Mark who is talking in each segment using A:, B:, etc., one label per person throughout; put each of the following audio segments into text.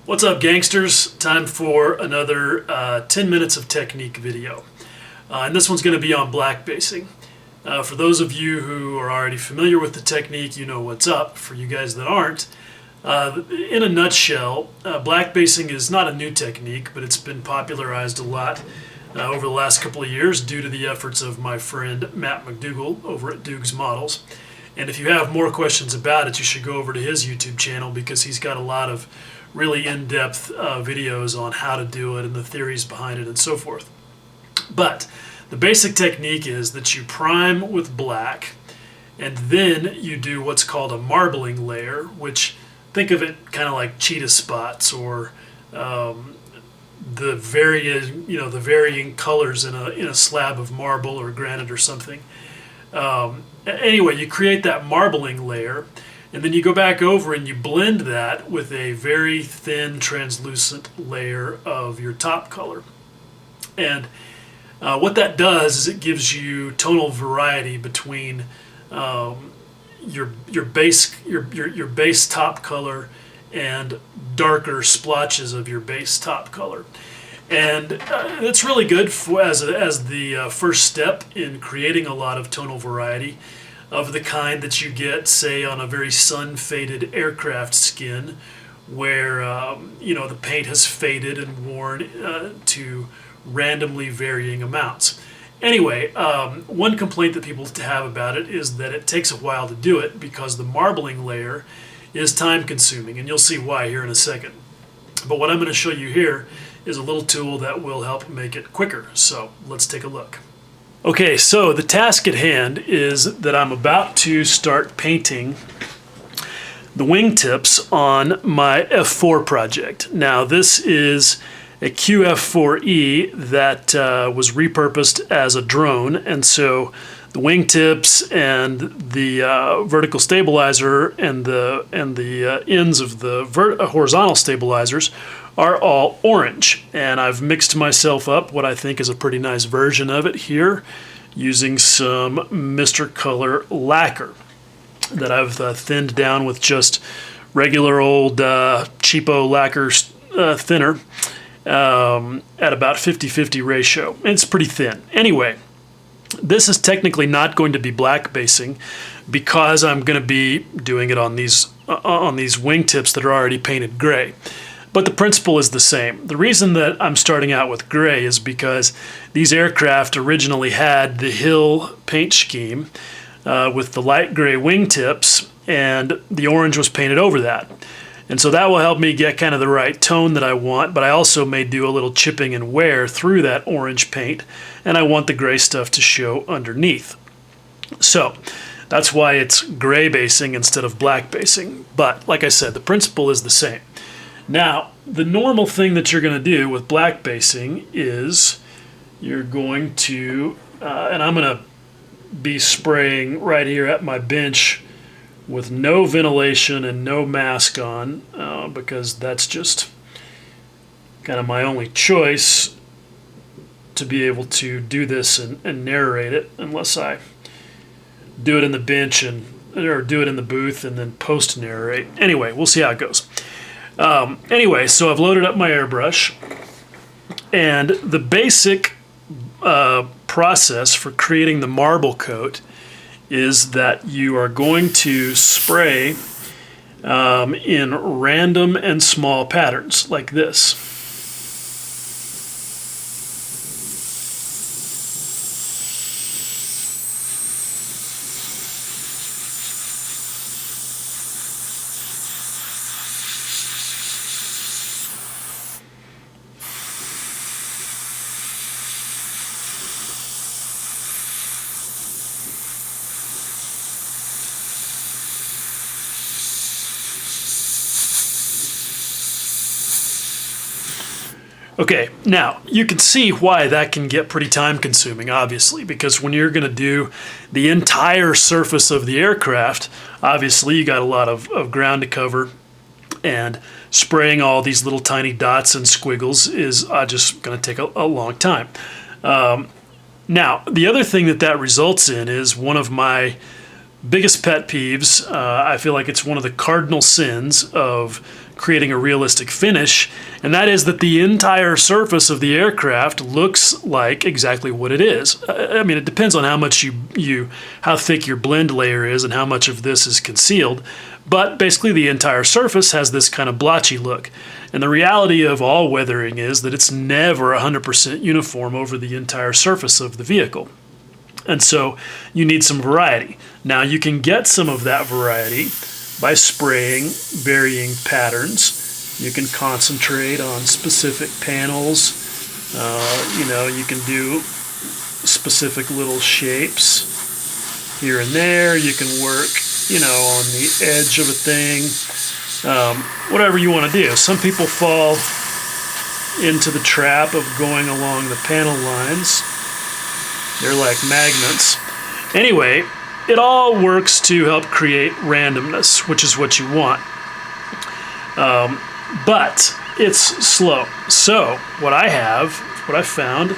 A: What's up, gangsters? Time for another 10 minutes of technique video. And this one's going to be on black basing. For those of you who are already familiar with the technique, you know what's up. For you guys that aren't, in a nutshell, black basing is not a new technique, but it's been popularized a lot over the last couple of years due to the efforts of my friend Matt McDougall over at Duke's Models. And if you have more questions about it, you should go over to his YouTube channel because he's got a lot of really in-depth videos on how to do it and the theories behind it and so forth. But the basic technique is that you prime with black and then you do what's called a marbling layer, which think of it kind of like cheetah spots or the varying colors in a slab of marble or granite or something. Anyway, you create that marbling layer, and then you go back over and you blend that with a very thin translucent layer of your top color. And what that does is it gives you tonal variety between your base top color and darker splotches of your base top color. And it's really good as the first step in creating a lot of tonal variety of the kind that you get, say, on a very sun-faded aircraft skin where the paint has faded and worn to randomly varying amounts. Anyway, one complaint that people have about it is that it takes a while to do it because the marbling layer is time-consuming, and you'll see why here in a second. But what I'm going to show you here is a little tool that will help make it quicker. So let's take a look. Okay, so the task at hand is that I'm about to start painting the wingtips on my F4 project. Now this is a QF4E that was repurposed as a drone, and so the wingtips and the vertical stabilizer and the ends of the horizontal stabilizers are all orange, and I've mixed myself up what I think is a pretty nice version of it here using some Mr. Color lacquer that I've thinned down with just regular old cheapo lacquer thinner at about 50-50 ratio. It's pretty thin. Anyway, this is technically not going to be black basing because I'm going to be doing it on these wingtips that are already painted gray. But the principle is the same. The reason that I'm starting out with gray is because these aircraft originally had the Hill paint scheme with the light gray wingtips, and the orange was painted over that. And so that will help me get kind of the right tone that I want, but I also may do a little chipping and wear through that orange paint, and I want the gray stuff to show underneath. So that's why it's gray basing instead of black basing. But like I said, the principle is the same. Now, the normal thing that you're going to do with black basing is you're going to, and I'm going to be spraying right here at my bench with no ventilation and no mask on because that's just kind of my only choice to be able to do this and narrate it, unless I do it in the bench or do it in the booth and then post narrate. Anyway, we'll see how it goes. Anyway, so I've loaded up my airbrush, and the basic process for creating the marble coat is that you are going to spray in random and small patterns like this. Okay, now you can see why that can get pretty time consuming, obviously, because when you're going to do the entire surface of the aircraft, obviously you got a lot of ground to cover, and spraying all these little tiny dots and squiggles is just going to take a long time. Now, the other thing that results in is one of my biggest pet peeves. I feel like it's one of the cardinal sins of creating a realistic finish, and that is that the entire surface of the aircraft looks like exactly what it is. I mean, it depends on how much how thick your blend layer is and how much of this is concealed, but basically the entire surface has this kind of blotchy look. And the reality of all weathering is that it's never 100% uniform over the entire surface of the vehicle. And so you need some variety. Now you can get some of that variety by spraying varying patterns. You can concentrate on specific panels. You can do specific little shapes here and there. You can work, on the edge of a thing. Whatever you want to do. Some people fall into the trap of going along the panel lines. They're like magnets. Anyway, it all works to help create randomness, which is what you want. But it's slow. So what I found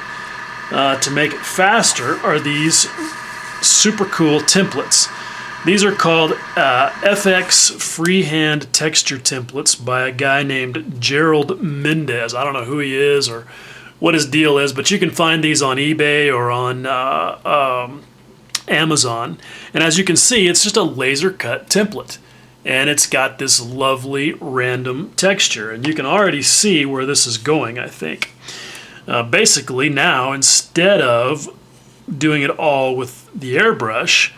A: to make it faster are these super cool templates. These are called FX Freehand Texture Templates by a guy named Gerald Mendez. I don't know who he is or what his deal is, but you can find these on eBay or on Amazon. And as you can see, it's just a laser cut template. And it's got this lovely random texture. And you can already see where this is going, I think. Basically now, instead of doing it all with the airbrush,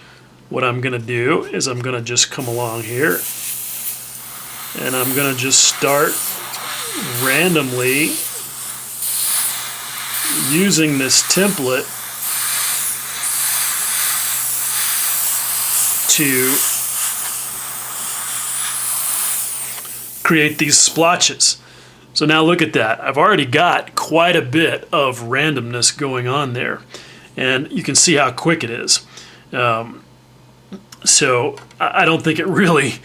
A: what I'm going to do is I'm going to just come along here and I'm going to just start randomly using this template to create these splotches. So now look at that. I've already got quite a bit of randomness going on there, and you can see how quick it is. So I don't think it really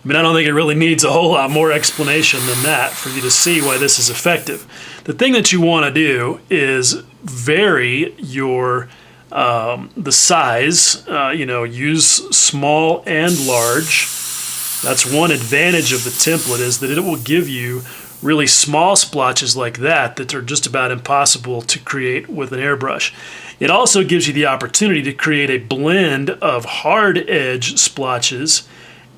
A: needs a whole lot more explanation than that for you to see why this is effective. The thing that you want to do is vary your the size. Use small and large. That's one advantage of the template, is that it will give you really small splotches like that are just about impossible to create with an airbrush. It also gives you the opportunity to create a blend of hard edge splotches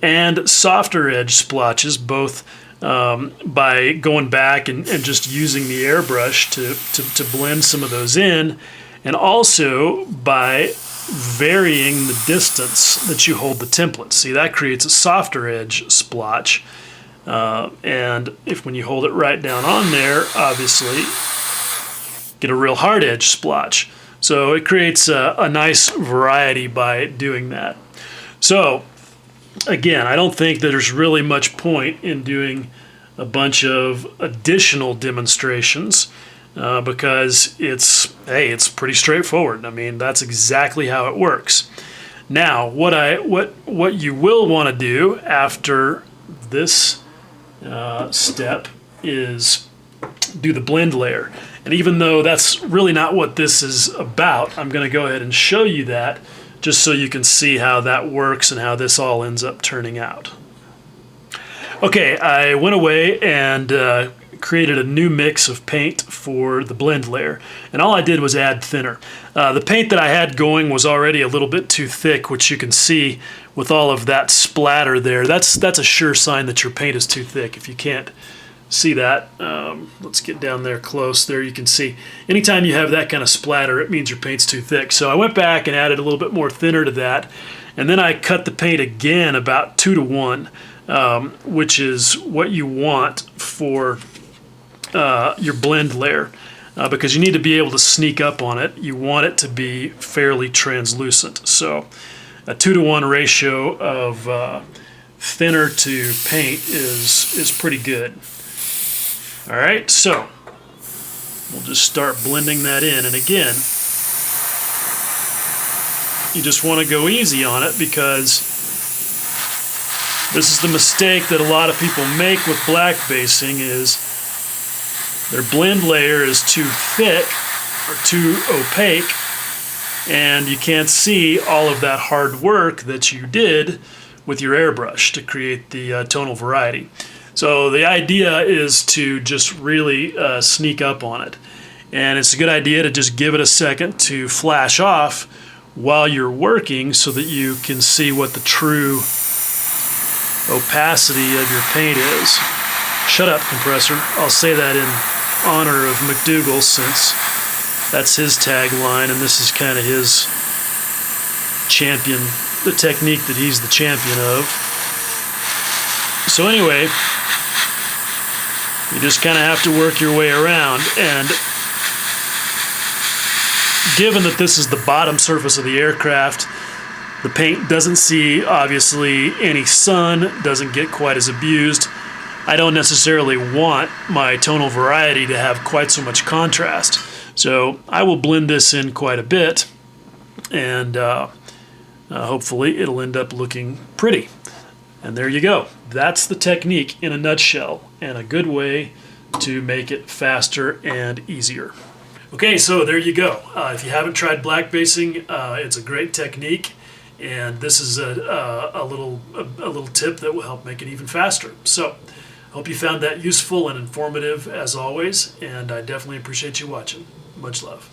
A: and softer edge splotches, both by going back and just using the airbrush to blend some of those in, and also by varying the distance that you hold the template. See, that creates a softer edge splotch. And when you hold it right down on there, obviously, get a real hard edge splotch. So it creates a nice variety by doing that. So again, I don't think that there's really much point in doing a bunch of additional demonstrations because it's pretty straightforward. I mean, that's exactly how it works. Now, what you will want to do after this step is do the blend layer. And even though that's really not what this is about, I'm going to go ahead and show you that just so you can see how that works and how this all ends up turning out. Okay, I went away and created a new mix of paint for the blend layer, and all I did was add thinner. The paint that I had going was already a little bit too thick, which you can see with all of that splatter there. That's a sure sign that your paint is too thick. If you can't see that, let's get down there close. There you can see anytime you have that kind of splatter, it means your paint's too thick. So I went back and added a little bit more thinner to that, and then I cut the paint again about 2-to-1, which is what you want for your blend layer, because you need to be able to sneak up on it. You want it to be fairly translucent. So a 2-to-1 ratio of thinner to paint is pretty good. All right, so we'll just start blending that in. And again, you just want to go easy on it, because this is the mistake that a lot of people make with black basing, is their blend layer is too thick or too opaque, and you can't see all of that hard work that you did with your airbrush to create the tonal variety. So the idea is to just really sneak up on it. And it's a good idea to just give it a second to flash off while you're working so that you can see what the true opacity of your paint is. Shut up, compressor. I'll say that in honor of McDougall, since that's his tagline and this is kind of his champion, the technique that he's the champion of. So anyway, you just kind of have to work your way around, and given that this is the bottom surface of the aircraft, the paint doesn't see, obviously, any sun, doesn't get quite as abused. I don't necessarily want my tonal variety to have quite so much contrast. So I will blend this in quite a bit, and hopefully it'll end up looking pretty. And there you go. That's the technique in a nutshell, and a good way to make it faster and easier. Okay, so there you go. If you haven't tried black basing, it's a great technique, and this is a little tip that will help make it even faster. So, hope you found that useful and informative as always, and I definitely appreciate you watching. Much love.